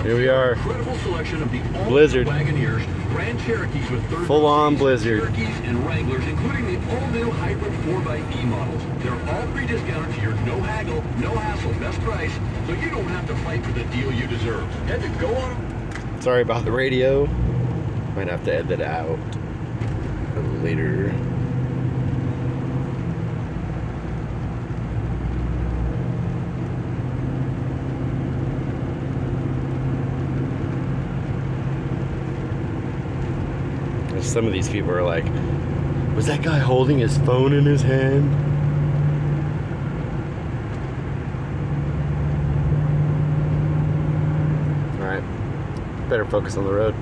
Here we are. Incredible selection of the Blizzard. Wagoneers, Grand Cherokees with third Full-on blizzard. Cherokees and Wranglers, including the all-new hybrid 4xe models. They're all pre-discounted to your no haggle, no hassle, best price, so you don't have to fight for the deal you deserve. Head to go on. Sorry about the radio. Might have to edit it out later. Some of these people are like, was that guy holding his phone in his hand? Alright, better focus on the road.